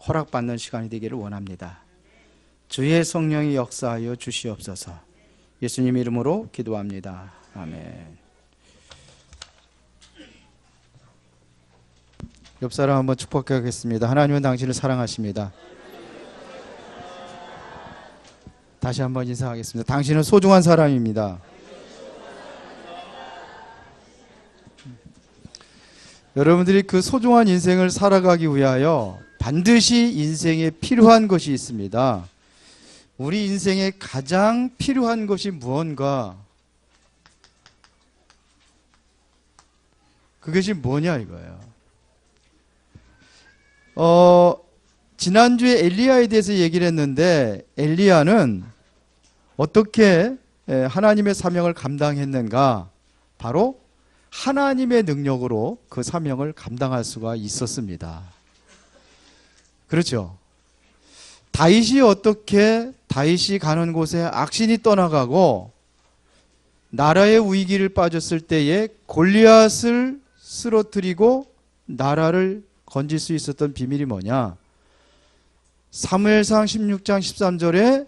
허락받는 시간이 되기를 원합니다. 주의 성령이 역사하여 주시옵소서. 예수님 이름으로 기도합니다. 아멘. 옆 사람 한번 축복하겠습니다. 하나님은 당신을 사랑하십니다. 다시 한번 인사하겠습니다. 당신은 소중한 사람입니다. 여러분들이 그 소중한 인생을 살아가기 위하여 반드시 인생에 필요한 것이 있습니다. 우리 인생에 가장 필요한 것이 무언가? 그것이 뭐냐 이거예요. 지난주에 엘리야에 대해서 얘기를 했는데, 엘리야는 어떻게 하나님의 사명을 감당했는가? 바로 하나님의 능력으로 그 사명을 감당할 수가 있었습니다. 그렇죠? 다윗이 어떻게 다윗이 가는 곳에 악신이 떠나가고 나라의 위기를 빠졌을 때에 골리앗을 쓰러뜨리고 나라를 건질 수 있었던 비밀이 뭐냐? 사무엘상 16장 13절에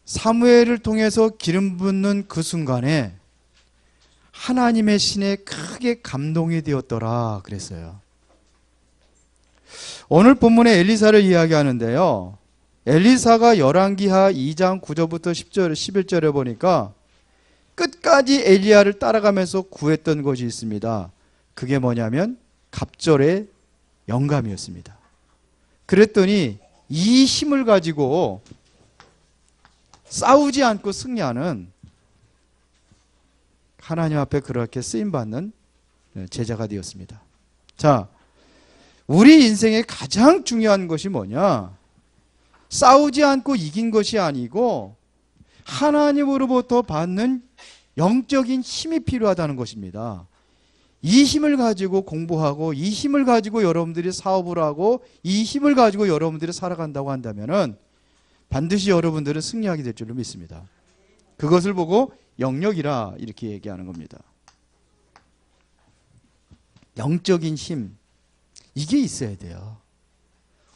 사무엘을 통해서 기름 붓는 그 순간에 하나님의 신에 크게 감동이 되었더라 그랬어요. 오늘 본문에 엘리사를 이야기하는데요. 엘리사가 열왕기하 2장 9절부터 10절, 11절에 보니까 끝까지 엘리야를 따라가면서 구했던 것이 있습니다. 그게 뭐냐면 갑절의 영감이었습니다. 그랬더니 이 힘을 가지고 싸우지 않고 승리하는, 하나님 앞에 그렇게 쓰임받는 제자가 되었습니다. 자, 우리 인생의 가장 중요한 것이 뭐냐? 싸우지 않고 이긴 것이 아니고 하나님으로부터 받는 영적인 힘이 필요하다는 것입니다. 이 힘을 가지고 공부하고 이 힘을 가지고 여러분들이 사업을 하고 이 힘을 가지고 여러분들이 살아간다고 한다면은 반드시 여러분들은 승리하게 될 줄로 믿습니다. 그것을 보고 영역이라 이렇게 얘기하는 겁니다. 영적인 힘, 이게 있어야 돼요.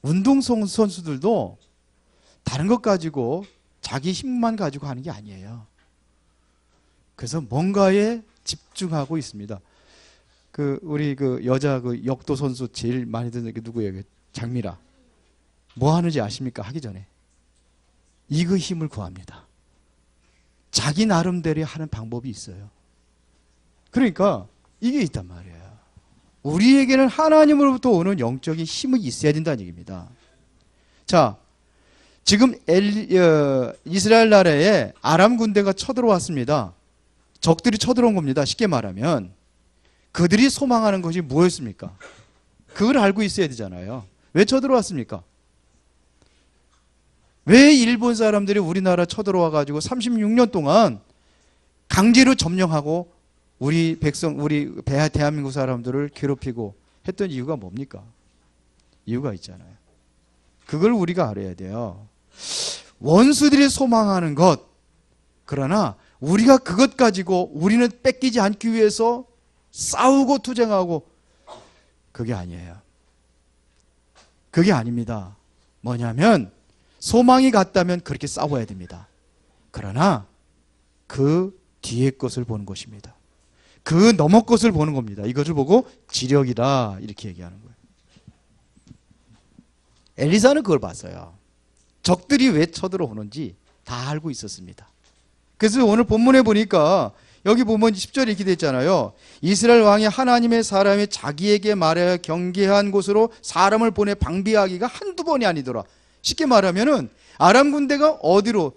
운동선수들도 다른 것 가지고 자기 힘만 가지고 하는 게 아니에요. 그래서 뭔가에 집중하고 있습니다. 우리 여자 역도 선수 제일 많이 듣는 게 누구예요? 장미라. 뭐 하는지 아십니까? 하기 전에 이거 힘을 구합니다. 자기 나름대로 하는 방법이 있어요. 그러니까 이게 있단 말이에요. 우리에게는 하나님으로부터 오는 영적인 힘이 있어야 된다는 얘기입니다. 자, 지금 이스라엘 나라에 아람 군대가 쳐들어왔습니다. 적들이 쳐들어온 겁니다. 쉽게 말하면 그들이 소망하는 것이 무엇입니까? 그걸 알고 있어야 되잖아요. 왜 쳐들어왔습니까? 왜 일본 사람들이 우리나라 쳐들어와 가지고 36년 동안 강제로 점령하고 우리 백성, 우리 대한민국 사람들을 괴롭히고 했던 이유가 뭡니까? 이유가 있잖아요. 그걸 우리가 알아야 돼요. 원수들이 소망하는 것, 그러나 우리가 그것 가지고 우리는 뺏기지 않기 위해서 싸우고 투쟁하고, 그게 아니에요. 그게 아닙니다. 뭐냐면 소망이 같다면 그렇게 싸워야 됩니다. 그러나 그 뒤에 것을 보는 것입니다. 그 너머 것을 보는 겁니다. 이것을 보고 지력이다 이렇게 얘기하는 거예요. 엘리사는 그걸 봤어요. 적들이 왜 쳐들어오는지 다 알고 있었습니다. 그래서 오늘 본문에 보니까 여기 보면 10절에 이렇게 되어 있잖아요. 이스라엘 왕이 하나님의 사람이 자기에게 말하여 경계한 곳으로 사람을 보내 방비하기가 한두 번이 아니더라. 쉽게 말하면은 아람 군대가 어디로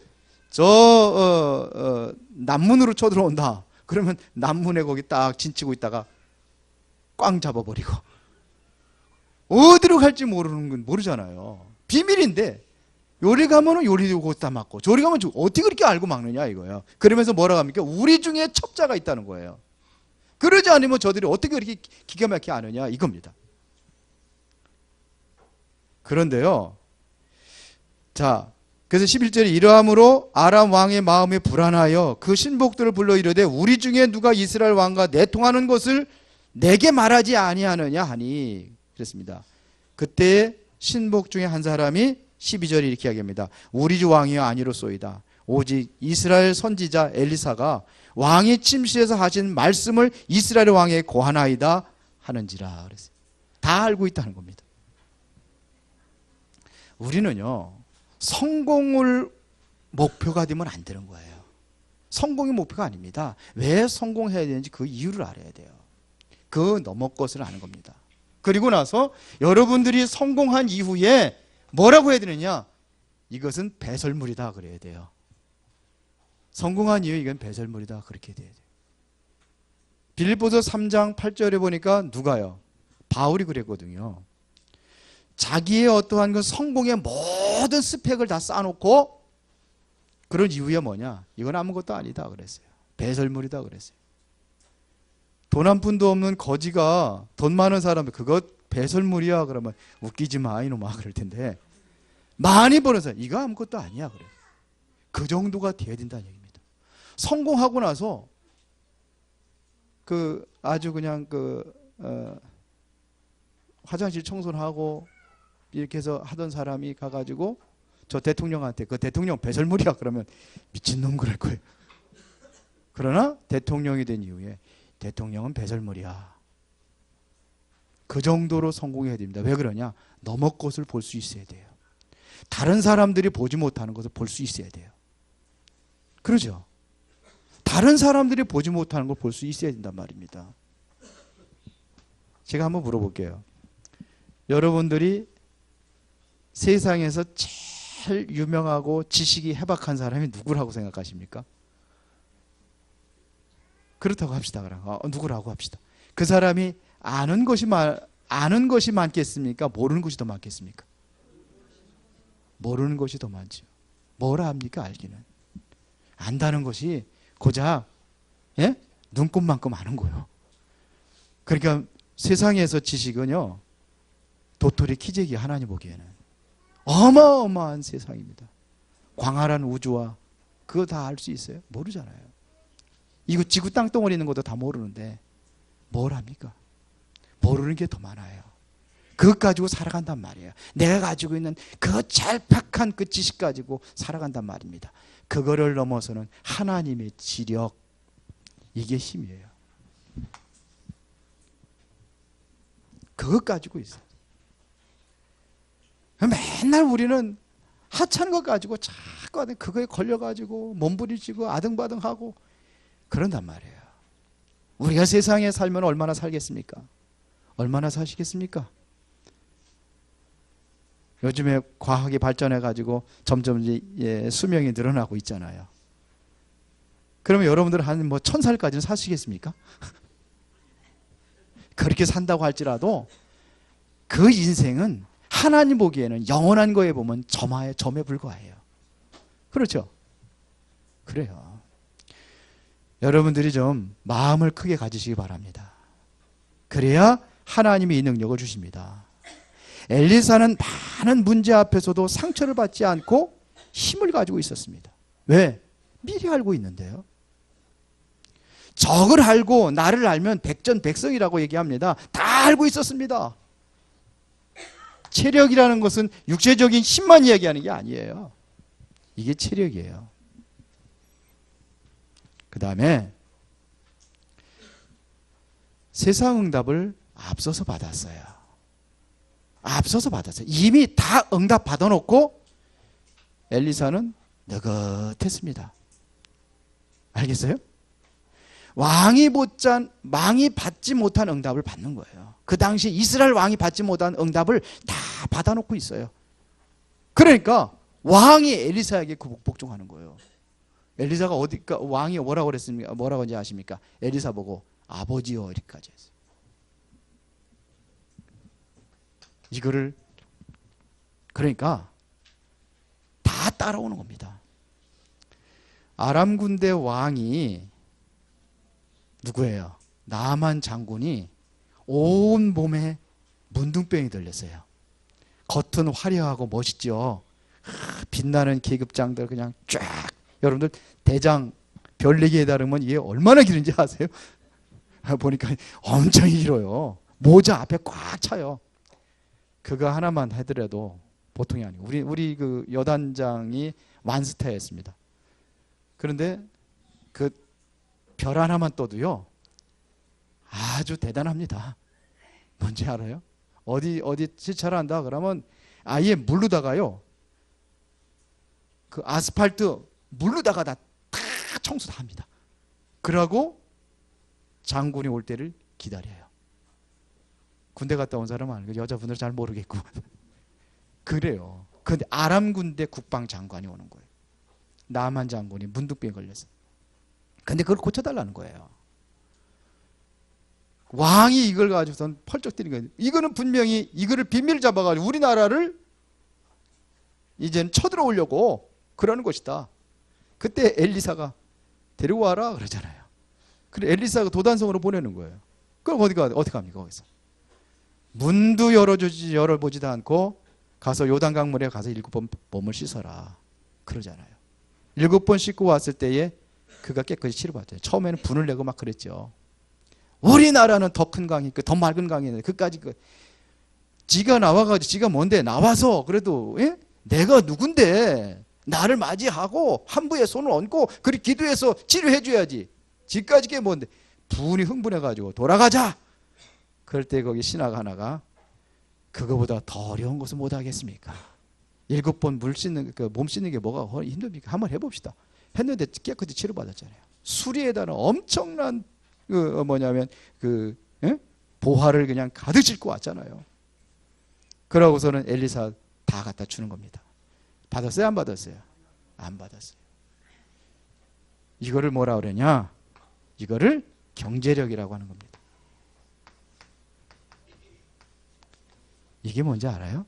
남문으로 쳐들어온다. 그러면 남문에 거기 딱 진치고 있다가 꽝 잡아버리고 어디로 갈지 모르는 건 모르잖아요. 비밀인데 요리 가면은 요리도 거기다 맞고 저리 가면 어떻게 그렇게 알고 막느냐 이거예요. 그러면서 뭐라고 합니까? 우리 중에 첩자가 있다는 거예요. 그러지 않으면 저들이 어떻게 그렇게 기가 막히게 아느냐 이겁니다. 그런데요, 자, 그래서 11절에 이러함으로 아람 왕의 마음이 불안하여 그 신복들을 불러 이르되 우리 중에 누가 이스라엘 왕과 내통하는 것을 내게 말하지 아니하느냐 하니 그랬습니다. 그때 신복 중에 한 사람이 12절에 이렇게 이야기합니다. 우리 주 왕이여 아니로소이다. 오직 이스라엘 선지자 엘리사가 왕이 침실에서 하신 말씀을 이스라엘 왕에게 고하나이다 하는지라 그랬어요. 다 알고 있다는 겁니다. 우리는요, 성공을 목표가 되면 안 되는 거예요. 성공이 목표가 아닙니다. 왜 성공해야 되는지 그 이유를 알아야 돼요. 그 넘어 것을 아는 겁니다. 그리고 나서 여러분들이 성공한 이후에 뭐라고 해야 되느냐? 이것은 배설물이다 그래야 돼요. 성공한 이후 이건 배설물이다 그렇게 돼야 돼요. 빌립보서 3장 8절에 보니까 누가요? 바울이 그랬거든요. 자기의 어떠한 그 성공의 모든 스펙을 다 쌓아놓고 그런 이유야 뭐냐? 이건 아무것도 아니다 그랬어요. 배설물이다 그랬어요. 돈 한 푼도 없는 거지가 돈 많은 사람 그거 배설물이야 그러면 웃기지 마 이놈아 그럴 텐데 많이 버는 사람 이거 아무것도 아니야 그래. 그 정도가 돼야 된다는 얘기입니다. 성공하고 나서 그 아주 그냥 화장실 청소를 하고 이렇게 해서 하던 사람이 가가지고 저 대통령한테 그 대통령 배설물이야 그러면 미친놈 그럴 거예요. 그러나 대통령이 된 이후에 대통령은 배설물이야. 그 정도로 성공해야 됩니다. 왜 그러냐? 넘어 것을 볼 수 있어야 돼요. 다른 사람들이 보지 못하는 것을 볼 수 있어야 돼요. 그러죠? 다른 사람들이 보지 못하는 걸 볼 수 있어야 된단 말입니다. 제가 한번 물어볼게요. 여러분들이 세상에서 제일 유명하고 지식이 해박한 사람이 누구라고 생각하십니까? 그렇다고 합시다. 그럼 누구라고 합시다. 그 사람이 아는 것이 많겠습니까? 모르는 것이 더 많겠습니까? 모르는 것이 더 많죠. 뭐라 합니까? 알기는. 안다는 것이 고작 눈곱만큼 아는 거예요. 그러니까 세상에서 지식은요, 도토리 키재기 하나님 보기에는 어마어마한 세상입니다. 광활한 우주와 그거 다 알 수 있어요? 모르잖아요. 이거 지구 땅덩어리 있는 것도 다 모르는데 뭘 합니까? 모르는 게 더 많아요. 그것 가지고 살아간단 말이에요. 내가 가지고 있는 그 찰팍한 그 지식 가지고 살아간단 말입니다. 그거를 넘어서는 하나님의 지력, 이게 힘이에요. 그것 가지고 있어요. 맨날 우리는 하찮은 것 가지고 자꾸 그거에 걸려가지고 몸부림치고 아등바등하고 그런단 말이에요. 우리가 세상에 살면 얼마나 살겠습니까? 얼마나 사시겠습니까? 요즘에 과학이 발전해가지고 점점 수명이 늘어나고 있잖아요. 그러면 여러분들 한 1000살까지는 사시겠습니까? 그렇게 산다고 할지라도 그 인생은 하나님 보기에는 영원한 거에 보면 점에 불과해요. 그렇죠? 그래요. 여러분들이 좀 마음을 크게 가지시기 바랍니다. 그래야 하나님이 이 능력을 주십니다. 엘리사는 많은 문제 앞에서도 상처를 받지 않고 힘을 가지고 있었습니다. 왜? 미리 알고 있는데요. 적을 알고 나를 알면 백전백승이라고 얘기합니다. 다 알고 있었습니다. 체력이라는 것은 육체적인 힘만 이야기하는 게 아니에요. 이게 체력이에요. 그 다음에 세상 응답을 앞서서 받았어요. 앞서서 받았어요. 이미 다 응답 받아놓고 엘리사는 느긋했습니다. 알겠어요? 왕이 받지 못한 응답을 받는 거예요. 그 당시 이스라엘 왕이 받지 못한 응답을 다 받아놓고 있어요. 그러니까 왕이 엘리사에게 복종하는 거예요. 엘리사가 왕이 뭐라고 그랬습니까? 뭐라고 이제 아십니까? 엘리사 보고 아버지요 이렇게까지 했어요. 이거를 그러니까 다 따라오는 겁니다. 아람 군대 왕이 누구예요? 나만 장군이 온 몸에 문둥병이 들렸어요. 겉은 화려하고 멋있죠. 빛나는 계급장들 그냥 쫙. 여러분들 대장 별내기에 다르면 이게 얼마나 길은지 아세요? 보니까 엄청 길어요. 모자 앞에 꽉 차요. 그거 하나만 하더라도 보통이 아니고 우리 그 여단장이 완스타였습니다. 그런데 그 별 하나만 떠도요 아주 대단합니다. 뭔지 알아요? 어디 시찰을 한다 그러면 아예 물르다가요 그 아스팔트 물르다가 다 청소 다 합니다. 그러고 장군이 올 때를 기다려요. 군대 갔다 온 사람은 알고 여자분들 잘 모르겠고 그래요. 그런데 아람 군대 국방장관이 오는 거예요. 남한 장군이 문득병에 걸려서. 근데 그걸 고쳐달라는 거예요. 왕이 이걸 가지고선 펄쩍 뛰는 거예요. 이거는 분명히 이거를 비밀 잡아가지고 우리나라를 이제는 쳐들어오려고 그러는 것이다. 그때 엘리사가 데리고 와라 그러잖아요. 그래 엘리사가 도단성으로 보내는 거예요. 그럼 어떻게 합니까 거기서? 문도 열어보지도 않고 가서 요단강물에 가서 7번 몸을 씻어라 그러잖아요. 7번 씻고 왔을 때에 그가 깨끗이 치료받았죠. 처음에는 분을 내고 막 그랬죠. 우리나라는 더 큰 강이 있고 더 맑은 강이 있는데 그까지 지가 나와가지고 지가 뭔데 나와서 그래도 예? 내가 누군데 나를 맞이하고 한부에 손을 얹고 그리 기도해서 치료해 줘야지. 지까지 게 뭔데 분이 흥분해가지고 돌아가자. 그럴 때 거기 신하가 하나가 그거보다 더 어려운 것을 못 하겠습니까? 7번 물 씻는 몸 씻는 게 뭐가 힘듭니까? 한번 해봅시다. 했는데 깨끗이 치료받았잖아요. 수리에다는 엄청난 보화를 그냥 가득 싣고 왔잖아요. 그러고서는 엘리사 다 갖다 주는 겁니다. 받았어요? 안 받았어요? 안 받았어요. 이거를 뭐라 그러냐? 이거를 경제력이라고 하는 겁니다. 이게 뭔지 알아요?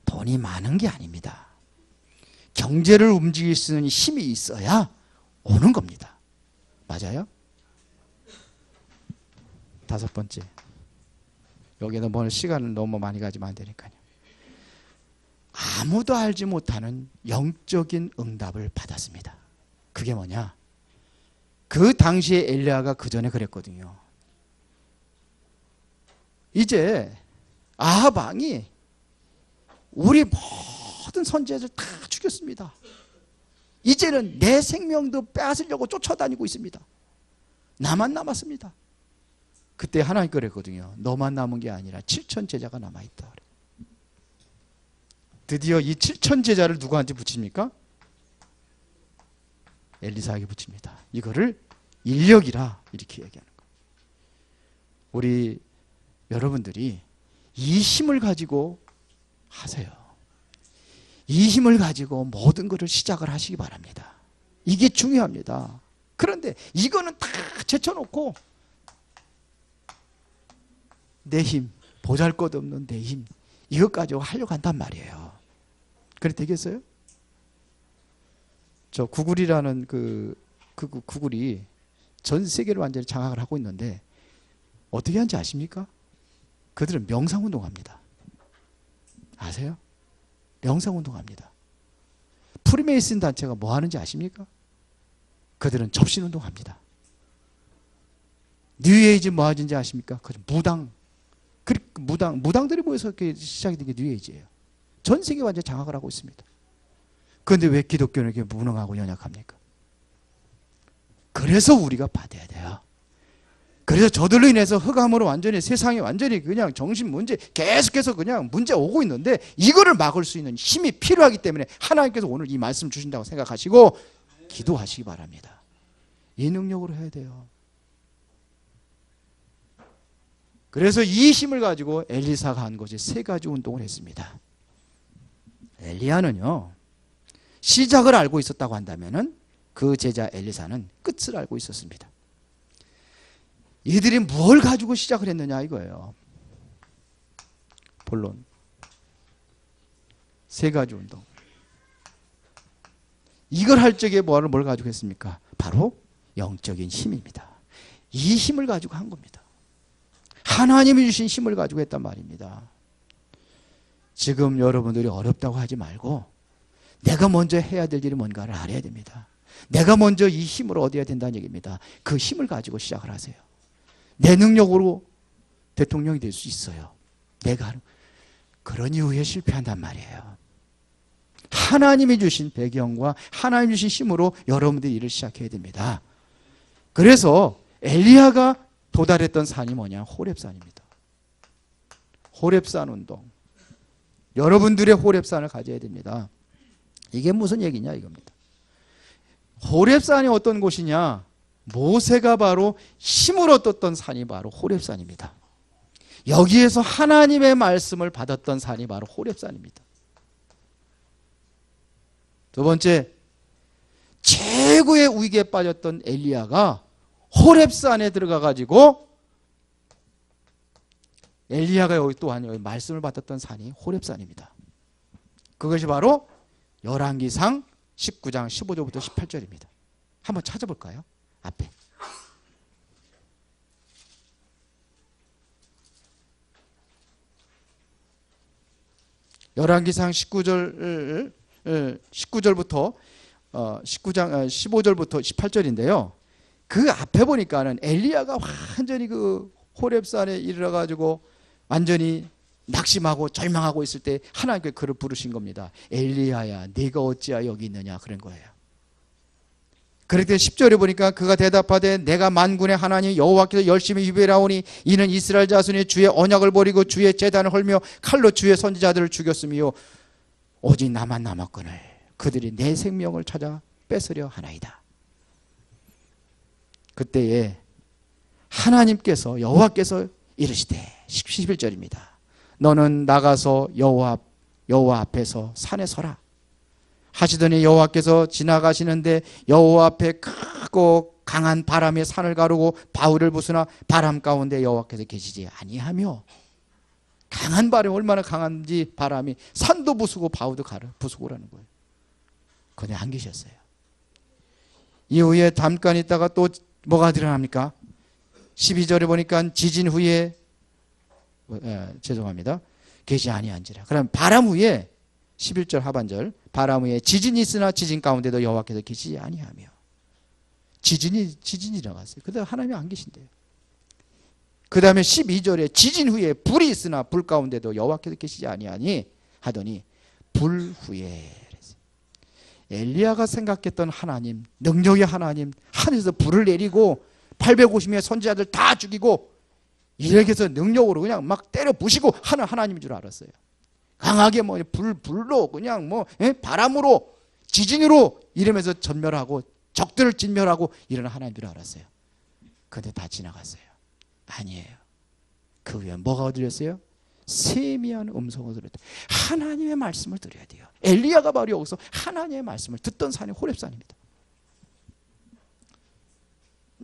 돈이 많은 게 아닙니다. 경제를 움직일 수 있는 힘이 있어야 오는 겁니다. 맞아요? 5번째. 여기는 뭐 시간을 너무 많이 가지면 안 되니까요. 아무도 알지 못하는 영적인 응답을 받았습니다. 그게 뭐냐? 그 당시에 엘리야가 그 전에 그랬거든요. 이제 아합 왕이 우리 모든 선지자들 다 죽였습니다. 이제는 내 생명도 빼앗으려고 쫓아다니고 있습니다. 나만 남았습니다. 그때 하나님 그랬거든요. 너만 남은 게 아니라 7천 제자가 남아있다. 드디어 이 7천 제자를 누구한테 붙입니까? 엘리사에게 붙입니다. 이거를 인력이라 이렇게 얘기하는 거예요. 우리 여러분들이 이 힘을 가지고 하세요. 이 힘을 가지고 모든 것을 시작을 하시기 바랍니다. 이게 중요합니다. 그런데 이거는 다 제쳐놓고 내 힘, 보잘것없는 내 힘, 이것 가지고 하려고 한단 말이에요. 그래 되겠어요? 저 구글이라는 구글이 전 세계를 완전히 장악을 하고 있는데 어떻게 하는지 아십니까? 그들은 명상운동합니다. 아세요? 명상운동합니다. 프리메이슨 단체가 뭐 하는지 아십니까? 그들은 접신운동합니다. 뉴에이지 뭐 하는지 아십니까? 무당들이 모여서 시작이 된 게 뉴에이지예요. 전 세계 완전히 장악을 하고 있습니다. 그런데 왜 기독교는 이렇게 무능하고 연약합니까? 그래서 우리가 받아야 돼요. 그래서 저들로 인해서 흑암으로 완전히 세상이 완전히 그냥 정신 문제 계속해서 그냥 문제 오고 있는데 이거를 막을 수 있는 힘이 필요하기 때문에 하나님께서 오늘 이 말씀 주신다고 생각하시고 기도하시기 바랍니다. 이 능력으로 해야 돼요. 그래서 이 힘을 가지고 엘리사가 한 것이 3가지 운동을 했습니다. 엘리야는요 시작을 알고 있었다고 한다면은 그 제자 엘리사는 끝을 알고 있었습니다. 이들이 뭘 가지고 시작을 했느냐 이거예요. 본론 3가지 운동. 이걸 할 적에 뭘 가지고 했습니까? 바로 영적인 힘입니다. 이 힘을 가지고 한 겁니다. 하나님이 주신 힘을 가지고 했단 말입니다. 지금 여러분들이 어렵다고 하지 말고 내가 먼저 해야 될 일이 뭔가를 알아야 됩니다. 내가 먼저 이 힘을 얻어야 된다는 얘기입니다. 그 힘을 가지고 시작을 하세요. 내 능력으로 대통령이 될 수 있어요. 내가 하는 그런 이유에 실패한단 말이에요. 하나님이 주신 배경과 하나님이 주신 힘으로 여러분들이 일을 시작해야 됩니다. 그래서 엘리야가 도달했던 산이 뭐냐? 호렙산입니다. 호렙산 운동. 여러분들의 호렙산을 가져야 됩니다. 이게 무슨 얘기냐 이겁니다. 호렙산이 어떤 곳이냐? 모세가 바로 힘을 얻었던 산이 바로 호렙산입니다. 여기에서 하나님의 말씀을 받았던 산이 바로 호렙산입니다. 두 번째, 최고의 위기에 빠졌던 엘리야가 호렙산에 들어가 가지고 엘리야가 여기 또한 여기 말씀을 받았던 산이 호렙산입니다. 그것이 바로 열왕기상 19장 15절부터 18절입니다. 한번 찾아볼까요? 앞에. 열왕기상 19절부터 19장 15절부터 18절인데요. 그 앞에 보니까는 엘리야가 완전히 그 호렙산에 이르러 가지고 완전히 낙심하고 절망하고 있을 때 하나님께 그를 부르신 겁니다. 엘리야야, 네가 어찌하여 여기 있느냐 그런 거예요. 그랬더니 10절에 보니까 그가 대답하되 내가 만군의 하나님 여호와께서 열심히 유배하오니 이는 이스라엘 자손이 주의 언약을 버리고 주의 제단을 헐며 칼로 주의 선지자들을 죽였으며 오직 나만 남았거늘 그들이 내 생명을 찾아 뺏으려 하나이다. 그때에 하나님께서 여호와께서 이르시되 11절입니다. 너는 나가서 여호와 앞에서 산에 서라 하시더니 여호와께서 지나가시는데 여호와 앞에 크고 강한 바람이 산을 가르고 바위를 부수나 바람 가운데 여호와께서 계시지 아니하며 강한 바람이 얼마나 강한지 바람이 산도 부수고 바위도 부수고라는 거예요. 그런데 안 계셨어요. 이후에 잠깐 있다가 또 뭐가 드러납니까? 12절에 보니까 지진 후에 죄송합니다. 계시 아니한지라. 그럼 바람 후에 11절 하반절 바람 후에 지진이 있으나 지진 가운데도 여호와께서 계시지 아니하며 지진이 일어났어요. 그다음 하나님이 안 계신대요. 그 다음에 12절에 지진 후에 불이 있으나 불 가운데도 여호와께서 계시지 아니하니 하더니 불 후에 엘리야가 생각했던 하나님, 능력의 하나님, 하늘에서 불을 내리고 850명의 선지자들 다 죽이고 이렇게 해서 능력으로 그냥 막 때려 부시고 하는 하나님인 줄 알았어요. 강하게 뭐 불로 그냥 뭐 바람으로 지진으로 이러면서 전멸하고 적들을 진멸하고 이런 하나님인 줄 알았어요. 그런데 다 지나갔어요. 아니에요. 그 위에 뭐가 들렸어요? 세미한 음성을 들었다. 하나님의 말씀을 들어야 돼요. 엘리야가 바로 여기서 하나님의 말씀을 듣던 산이 호렙산입니다.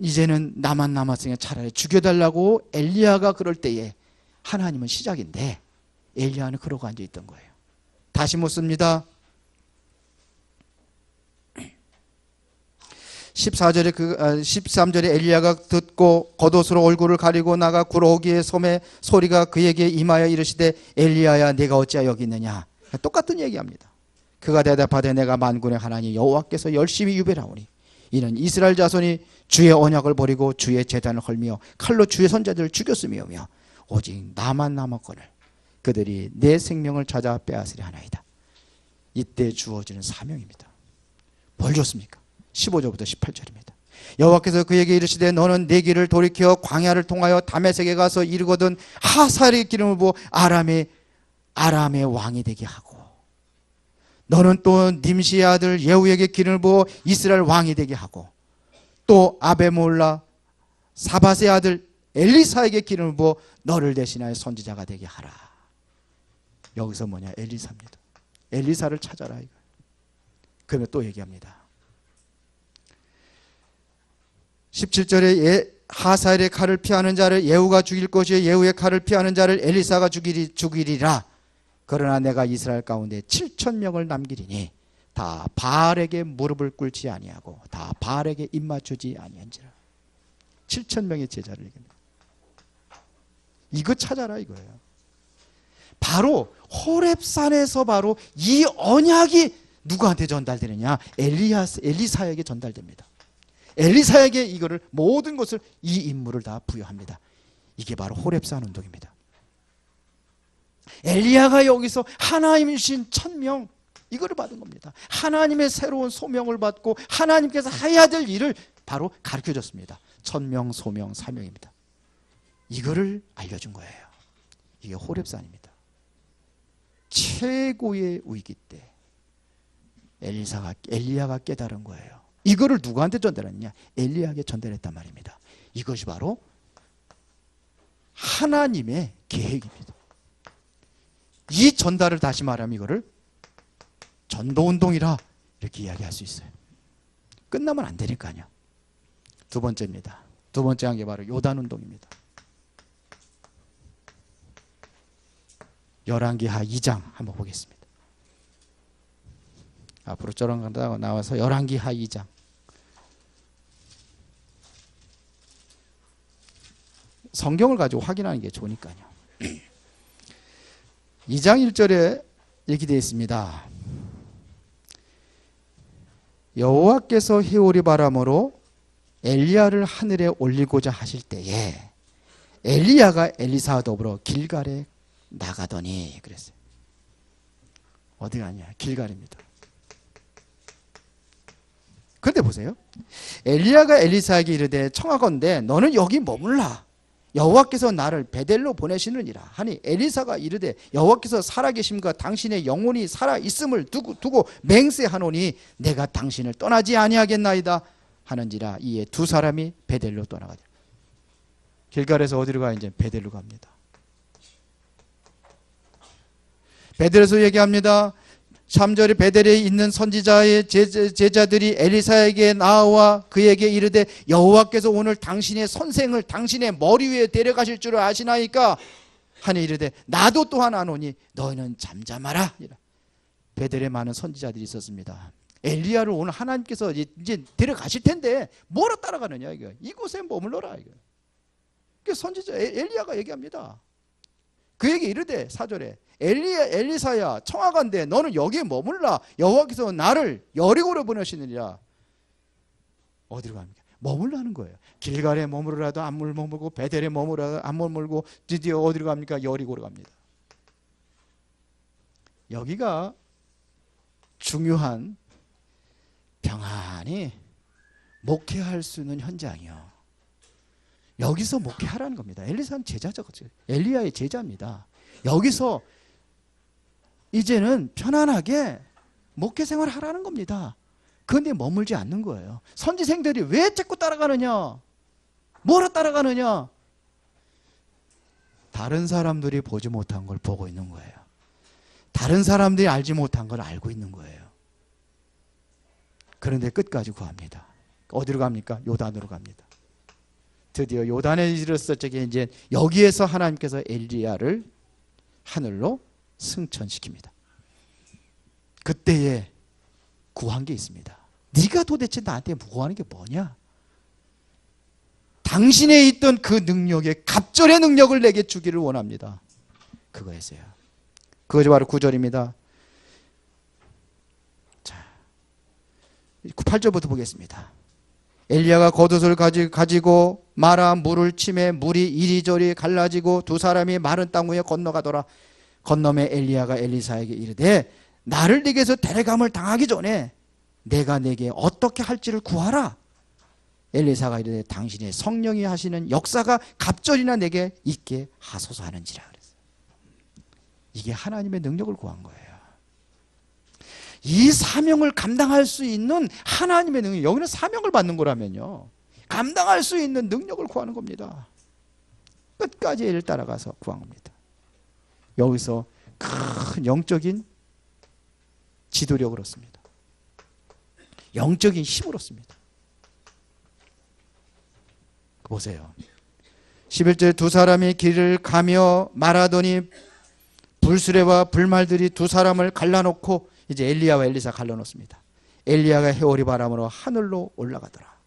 이제는 나만 남았으니까 차라리 죽여달라고 엘리야가 그럴 때에 하나님은 시작인데 엘리야는 그러고 앉아있던 거예요. 다시 묻습니다. 13절에 엘리야가 듣고 겉옷으로 얼굴을 가리고 나가 구러기의 소매 소리가 그에게 임하여 이르시되 엘리야야 네가 어찌하여 여기 있느냐. 똑같은 얘기합니다. 그가 대답하되 내가 만군의 하나님 여호와께서 열심히 유배하오니 이는 이스라엘 자손이 주의 언약을 버리고 주의 제단을 헐며 칼로 주의 선자들을 죽였으며 오직 나만 남았거늘 그들이 내 생명을 찾아 빼앗으려 하나이다. 이때 주어지는 사명입니다. 뭘 줬습니까? 15절부터 18절입니다. 여호와께서 그에게 이르시되 너는 내 길을 돌이켜 광야를 통하여 다메섹에 가서 이르거든 하사엘의 기름을 부어 아람의 왕이 되게 하고 너는 또 님시의 아들 예후에게 기름을 부어 이스라엘 왕이 되게 하고 또 아베몰라 사밧의 아들 엘리사에게 기름을 부어 너를 대신하여 선지자가 되게 하라. 여기서 뭐냐? 엘리사입니다. 엘리사를 찾아라 이거. 그러면 또 얘기합니다. 17절에 하사엘의 칼을 피하는 자를 예후가 죽일 것이요 예후의 칼을 피하는 자를 엘리사가 죽이리라. 그러나 내가 이스라엘 가운데 7,000명을 남기리니 다 바알에게 무릎을 꿇지 아니하고 다 바알에게 입맞추지 아니한지라. 7,000명의 제자를 얘기합니다. 이거 찾아라 이거예요. 바로 호렙산에서 바로 이 언약이 누구한테 전달되느냐? 엘리사에게 전달됩니다. 엘리사에게 이거를 모든 것을 이 임무를 다 부여합니다. 이게 바로 호렙산 운동입니다. 엘리야가 여기서 하나님이신 천명, 이거를 받은 겁니다. 하나님의 새로운 소명을 받고 하나님께서 해야 될 일을 바로 가르쳐 줬습니다. 천명, 소명, 사명입니다. 이거를 알려준 거예요. 이게 호렙산입니다. 최고의 위기 때 엘리야가 깨달은 거예요. 이거를 누구한테 전달했냐? 엘리야에게 전달했단 말입니다. 이것이 바로 하나님의 계획입니다. 이 전달을 다시 말하면 이거를 전도운동이라 이렇게 이야기할 수 있어요. 끝나면 안 되니까요. 두 번째입니다. 두 번째 한 게 바로 요단운동입니다. 열왕기하 2장 한번 보겠습니다. 앞으로 쩌렁간다고 나와서 열왕기하 2장. 성경을 가지고 확인하는 게 좋으니까요. 2장 1절에 이렇게 되어 있습니다. 여호와께서 회오리 바람으로 엘리야를 하늘에 올리고자 하실 때에 엘리야가 엘리사와 더불어 길갈에 나가더니 그랬어요. 어디 가냐? 길갈입니다. 그런데 보세요. 엘리야가 엘리사에게 이르되 청하건대 너는 여기 머물라. 여호와께서 나를 베델로 보내시느니라 하니 엘리사가 이르되 여호와께서 살아계심과 당신의 영혼이 살아있음을 두고 맹세하노니 내가 당신을 떠나지 아니하겠나이다 하는지라. 이에 두 사람이 베델로 떠나가니라. 길갈에서 어디로 가요? 이제 베델로 갑니다. 베델에서 얘기합니다. 3절에 베델에 있는 선지자의 제자들이 엘리사에게 나와 그에게 이르되 여호와께서 오늘 당신의 선생을 당신의 머리 위에 데려가실 줄을 아시나이까 하니 이르되 나도 또한 아노니 너희는 잠잠하라. 베델에 많은 선지자들이 있었습니다. 엘리야를 오늘 하나님께서 이제 데려가실 텐데 뭐로 따라가느냐 이거. 이곳에 머물러라 이거. 그 선지자 엘리야가 얘기합니다. 그에게 이르되 4절에 엘리사야 청하건대 너는 여기에 머물라. 여호와께서 나를 여리고로 보내시느니라. 어디로 갑니까? 머물라는 거예요. 길갈에 머무르라도 안 머물고 베델에 머무르라도 안 머물고 드디어 어디로 갑니까? 여리고로 갑니다. 여기가 중요한 평안히 목회할 수 있는 현장이요. 여기서 목회하라는 겁니다. 엘리사는 제자죠. 엘리야의 제자입니다. 여기서 이제는 편안하게 목회 생활을 하라는 겁니다. 그런데 머물지 않는 거예요. 선지생들이 왜 자꾸 따라가느냐? 뭐로 따라가느냐? 다른 사람들이 보지 못한 걸 보고 있는 거예요. 다른 사람들이 알지 못한 걸 알고 있는 거예요. 그런데 끝까지 구합니다. 어디로 갑니까? 요단으로 갑니다. 드디어 요단에 이르렀을 적에 이제 여기에서 하나님께서 엘리야를 하늘로 승천시킵니다. 그때에 구한 게 있습니다. 네가 도대체 나한테 구하는 게 뭐냐? 당신에 있던 그 능력의 갑절의 능력을 내게 주기를 원합니다. 그거였어요. 그것이 바로 9절입니다. 자, 8절부터 보겠습니다. 엘리야가 겉옷을 가지고 마라 물을 치매 물이 이리저리 갈라지고 두 사람이 마른 땅 위에 건너가더라. 건너매 엘리야가 엘리사에게 이르되 나를 네게서 데려감을 당하기 전에 내가 내게 어떻게 할지를 구하라. 엘리사가 이르되 당신의 성령이 하시는 역사가 갑절이나 내게 있게 하소서 하는지라 그랬어요. 이게 하나님의 능력을 구한 거예요. 이 사명을 감당할 수 있는 하나님의 능력, 여기는 사명을 받는 거라면요, 감당할 수 있는 능력을 구하는 겁니다. 끝까지 이를 따라가서 구한 겁니다. 여기서 큰 영적인 지도력을 얻습니다. 영적인 힘을 얻습니다. 보세요. 11절 두 사람이 길을 가며 말하더니 불수레와 불말들이 두 사람을 갈라놓고 이제 엘리야와 엘리사 갈라놓습니다. 엘리야가 회오리 바람으로 하늘로 올라가더라.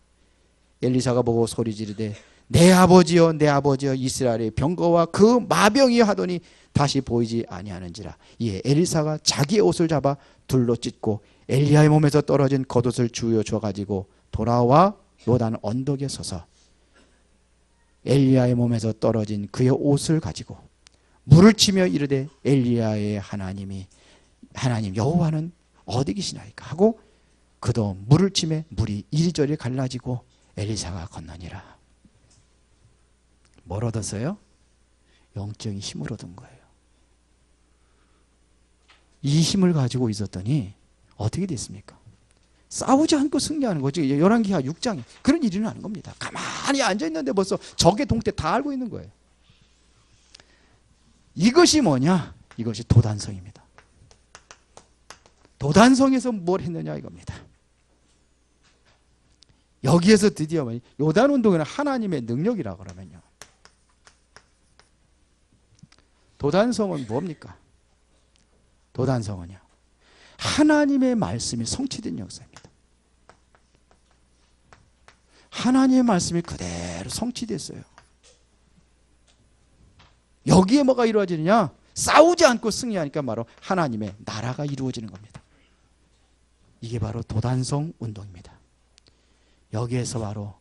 엘리사가 보고 소리 지르되 내 아버지여 내 아버지여 이스라엘의 병거와 그 마병이 하더니 다시 보이지 아니하는지라. 이에 엘리사가 자기의 옷을 잡아 둘로 찢고 엘리야의 몸에서 떨어진 겉옷을 주워 줘가지고 돌아와 요단 언덕에 서서 엘리야의 몸에서 떨어진 그의 옷을 가지고 물을 치며 이르되 엘리야의 하나님 여호와는 어디 계시나이까 하고 그도 물을 치매 물이 이리저리 갈라지고 엘리사가 건너니라. 뭘 얻었어요? 영적인 힘을 얻은 거예요. 이 힘을 가지고 있었더니 어떻게 됐습니까? 싸우지 않고 승리하는 거죠. 열왕기하 6장 그런 일이 일어나는 겁니다. 가만히 앉아있는데 벌써 적의 동태 다 알고 있는 거예요. 이것이 뭐냐? 이것이 도단성입니다. 도단성에서 뭘 했느냐 이겁니다. 여기에서 드디어 요단운동에는 하나님의 능력이라 그러면요. 도단성은 뭡니까? 도단성은요. 하나님의 말씀이 성취된 역사입니다. 하나님의 말씀이 그대로 성취됐어요. 여기에 뭐가 이루어지느냐? 싸우지 않고 승리하니까 바로 하나님의 나라가 이루어지는 겁니다. 이게 바로 도단성 운동입니다. 여기에서 바로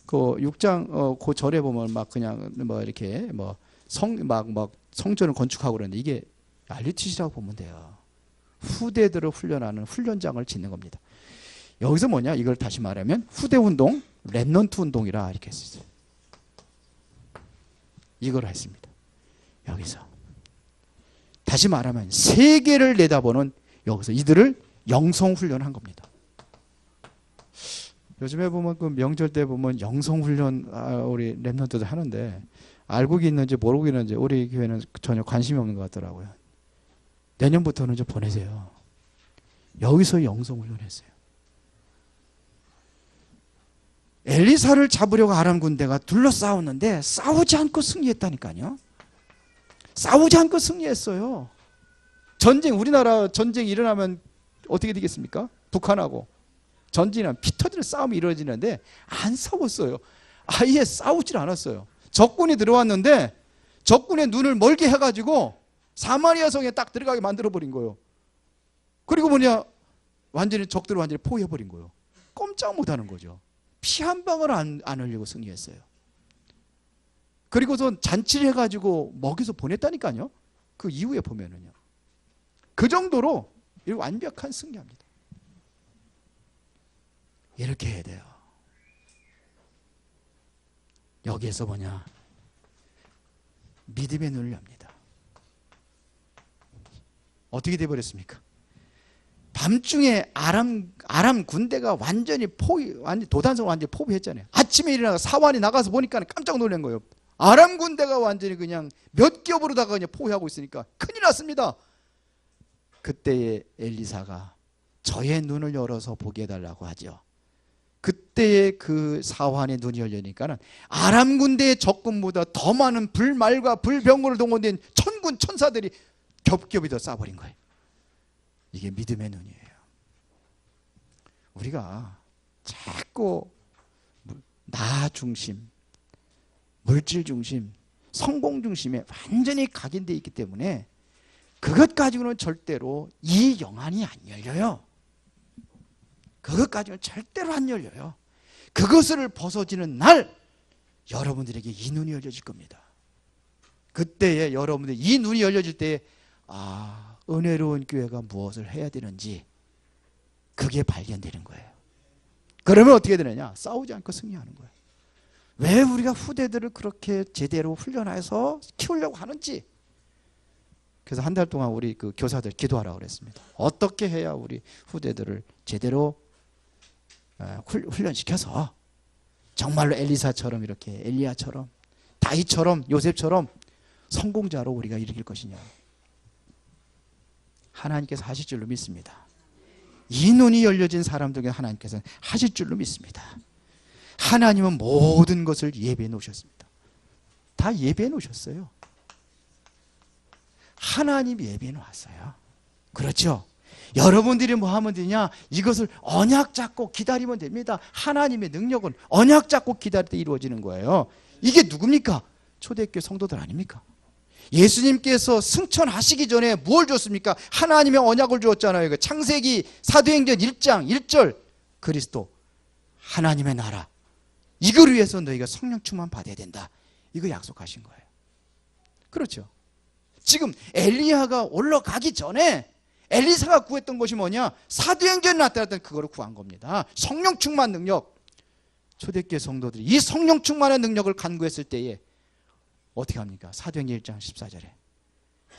그 6장 그 절에 보면 막 그냥 뭐 이렇게 뭐 성전을 건축하고 그러는데 이게 알리티시라고 보면 돼요. 후대들을 훈련하는 훈련장을 짓는 겁니다. 여기서 뭐냐? 이걸 다시 말하면 후대 운동, 렘넌트 운동이라 이렇게 했어요. 이걸 했습니다. 여기서 다시 말하면 세계를 내다보는 여기서 이들을 영성 훈련한 겁니다. 요즘에 보면 그 명절 때 보면 영성 훈련 우리 렘넌트들 하는데 알고 있는지 모르고 있는지 우리 교회는 전혀 관심이 없는 것 같더라고요. 내년부터는 좀 보내세요. 여기서 영성 훈련했어요. 엘리사를 잡으려고 아람 군대가 둘러싸웠는데 싸우지 않고 승리했다니까요. 싸우지 않고 승리했어요. 우리나라 전쟁이 일어나면 어떻게 되겠습니까? 북한하고 전쟁이나 피 터지는 싸움이 이루어지는데 안 싸웠어요. 아예 싸우질 않았어요. 적군이 들어왔는데 적군의 눈을 멀게 해가지고 사마리아 성에 딱 들어가게 만들어버린 거예요. 그리고 완전히 적들을 완전히 포위해버린 거예요. 꼼짝 못하는 거죠. 피 한 방울 안 흘리고 승리했어요. 그리고서 잔치를 해가지고 먹여서 보냈다니까요. 그 이후에 보면은요. 그 정도로 완벽한 승리합니다. 이렇게 해야 돼요. 여기에서 믿음의 눈을 엽니다. 어떻게 돼버렸습니까? 밤중에 아람 군대가 완전히 도단성을 완전히 포위했잖아요. 아침에 일어나서 사환이 나가서 보니까 깜짝 놀란 거예요. 아람 군대가 완전히 그냥 몇 겹으로다가 그냥 포위하고 있으니까 큰일 났습니다. 그때에 엘리사가 저의 눈을 열어서 보게 해달라고 하죠. 그때에 그 사환의 눈이 열리니까는 아람 군대의 적군보다 더 많은 불말과 불병거를 동원된 천군 천사들이 겹겹이 더 쏴버린 거예요. 이게 믿음의 눈이에요. 우리가 자꾸 나 중심, 물질 중심, 성공 중심에 완전히 각인되어 있기 때문에 그것 가지고는 절대로 이 영안이 안 열려요. 그것 가지고는 절대로 안 열려요. 그것을 벗어지는 날 여러분들에게 이 눈이 열려질 겁니다. 그때에 여러분들 이 눈이 열려질 때에 은혜로운 교회가 무엇을 해야 되는지 그게 발견되는 거예요. 그러면 어떻게 되느냐? 싸우지 않고 승리하는 거예요. 왜 우리가 후대들을 그렇게 제대로 훈련해서 키우려고 하는지. 그래서 한 달 동안 우리 그 교사들 기도하라고 그랬습니다. 어떻게 해야 우리 후대들을 제대로 훈련시켜서 정말로 엘리사처럼 이렇게 엘리야처럼 다윗처럼 요셉처럼 성공자로 우리가 일으킬 것이냐. 하나님께서 하실 줄로 믿습니다. 이 눈이 열려진 사람들에게 하나님께서는 하실 줄로 믿습니다. 하나님은 모든 것을 예배해 놓으셨습니다. 다 예배해 놓으셨어요. 하나님 예배해 놓았어요. 그렇죠? 여러분들이 뭐 하면 되냐? 이것을 언약 잡고 기다리면 됩니다. 하나님의 능력은 언약 잡고 기다릴 때 이루어지는 거예요. 이게 누굽니까? 초대교회 성도들 아닙니까? 예수님께서 승천하시기 전에 뭘 줬습니까? 하나님의 언약을 주었잖아요. 창세기 사도행전 1장 1절 그리스도 하나님의 나라 이걸 위해서 너희가 성령 충만 받아야 된다. 이거 약속하신 거예요. 그렇죠? 지금 엘리야가 올라가기 전에 엘리사가 구했던 것이 뭐냐? 사도행전에 나타났던 그거를 구한 겁니다. 성령 충만 능력. 초대교회 성도들이 이 성령 충만의 능력을 간구했을 때에 어떻게 합니까? 사도행전 1장 14절에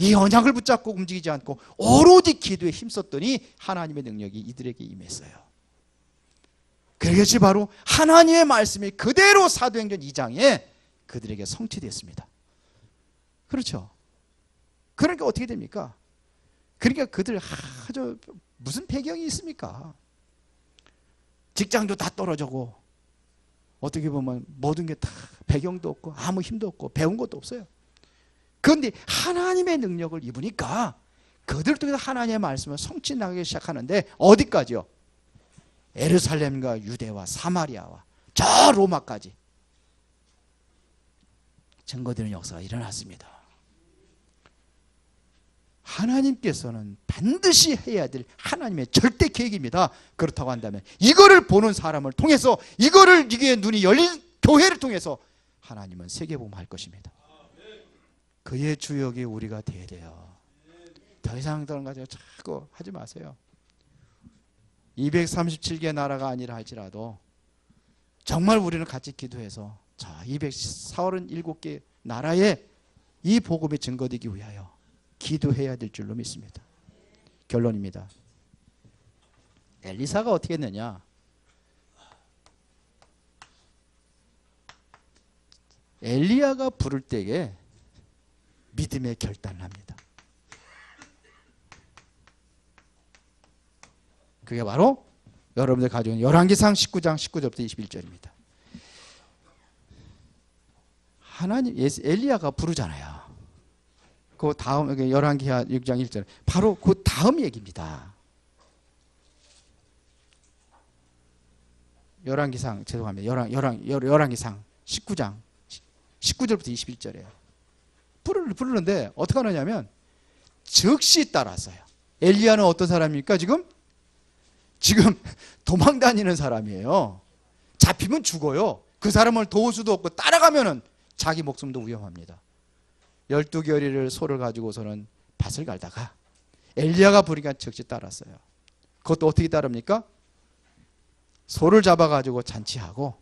이 언약을 붙잡고 움직이지 않고 오로지 기도에 힘썼더니 하나님의 능력이 이들에게 임했어요. 그것이 바로 하나님의 말씀이 그대로 사도행전 2장에 그들에게 성취됐습니다. 그렇죠? 그러니까 어떻게 됩니까? 그러니까 그들 아주 무슨 배경이 있습니까? 직장도 다 떨어지고 어떻게 보면 모든 게 다 배경도 없고 아무 힘도 없고 배운 것도 없어요. 그런데 하나님의 능력을 입으니까 그들 통해서 하나님의 말씀을 성취나가기 시작하는데 어디까지요? 예루살렘과 유대와 사마리아와 저 로마까지 증거되는 역사가 일어났습니다. 하나님께서는 반드시 해야 될 하나님의 절대 계획입니다. 그렇다고 한다면 이거를 보는 사람을 통해서 이게 눈이 열린 교회를 통해서 하나님은 세계복음할 것입니다. 그의 주역이 우리가 돼야 돼요. 더 이상 그런 거 가지고 자꾸 하지 마세요. 237개 나라가 아니라 할지라도 정말 우리는 같이 기도해서 자 247개 나라에 이 복음이 증거되기 위하여 기도해야 될 줄로 믿습니다. 결론입니다. 엘리사가 어떻게 했느냐? 엘리야가 부를 때에 믿음의 결단을 합니다. 그게 바로 여러분들 가져온 열왕기상 19장 19절부터 21절입니다. 하나님 엘리야가 부르잖아요. 그 다음 열왕기하 6장 1절 바로 그 다음 얘기입니다. 열왕기상 죄송합니다. 열왕기상 19장 19절부터 21절이에요. 부르는데 어떻게 하느냐면 즉시 따랐어요. 엘리야는 어떤 사람입니까? 지금 도망 다니는 사람이에요. 잡히면 죽어요. 그 사람을 도울 수도 없고 따라가면은 자기 목숨도 위험합니다. 12겨리를 소를 가지고서는 밭을 갈다가 엘리야가 부르니까 즉시 따랐어요. 그것도 어떻게 따릅니까? 소를 잡아가지고 잔치하고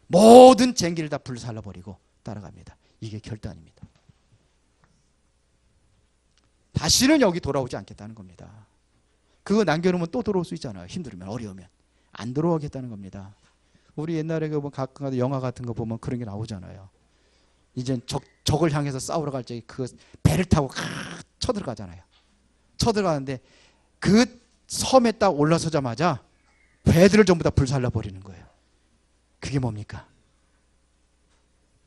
모든 쟁기를 다 불살라버리고 따라갑니다. 이게 결단입니다. 다시는 여기 돌아오지 않겠다는 겁니다. 그거 남겨놓으면 또 들어올 수 있잖아요. 힘들면 어려우면 안 들어오겠다는 겁니다. 우리 옛날에 가끔 영화 같은 거 보면 그런 게 나오잖아요. 이제 적을 향해서 싸우러 갈 적에 그 배를 타고 쳐들어가잖아요. 쳐들어가는데 그 섬에 딱 올라서자마자 배들을 전부 다 불살라 버리는 거예요. 그게 뭡니까?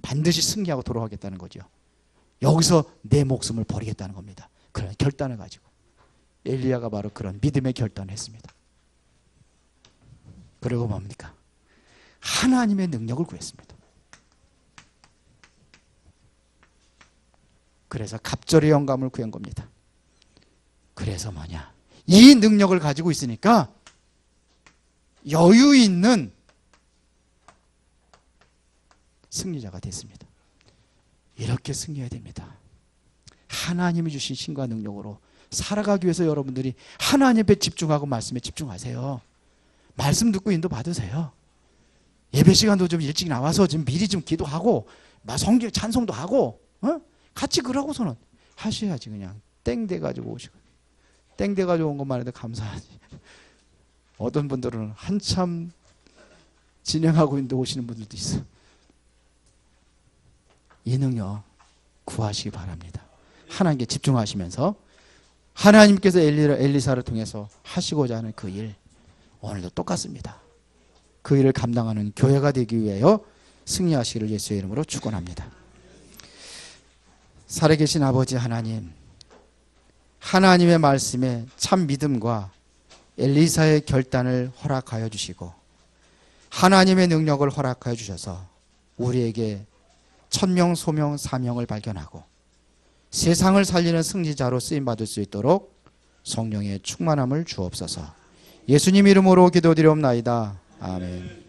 반드시 승리하고 돌아가겠다는 거죠. 여기서 내 목숨을 버리겠다는 겁니다. 그런 결단을 가지고 엘리야가 바로 그런 믿음의 결단을 했습니다. 그리고 뭡니까? 하나님의 능력을 구했습니다. 그래서 갑절의 영감을 구한 겁니다. 그래서 뭐냐? 이 능력을 가지고 있으니까 여유 있는 승리자가 됐습니다. 이렇게 승리해야 됩니다. 하나님이 주신 신과 능력으로 살아가기 위해서 여러분들이 하나님 앞에 집중하고 말씀에 집중하세요. 말씀 듣고 인도 받으세요. 예배 시간도 좀 일찍 나와서 좀 미리 좀 기도하고 성경 찬송도 하고 같이 그러고서는 하셔야지. 그냥 땡돼 가지고 오시고 땡돼 가지고 온 것만 해도 감사하지. 어떤 분들은 한참 진행하고 있는데 오시는 분들도 있어. 이 능력 구하시기 바랍니다. 하나님께 집중하시면서 하나님께서 엘리사를 통해서 하시고자 하는 그 일 오늘도 똑같습니다. 그 일을 감당하는 교회가 되기 위하여 승리하시기를 예수의 이름으로 축원합니다. 살아계신 아버지 하나님, 하나님의 말씀에 참 믿음과 엘리사의 결단을 허락하여 주시고 하나님의 능력을 허락하여 주셔서 우리에게 천명, 소명, 사명을 발견하고 세상을 살리는 승리자로 쓰임받을 수 있도록 성령의 충만함을 주옵소서. 예수님 이름으로 기도드리옵나이다. 아멘.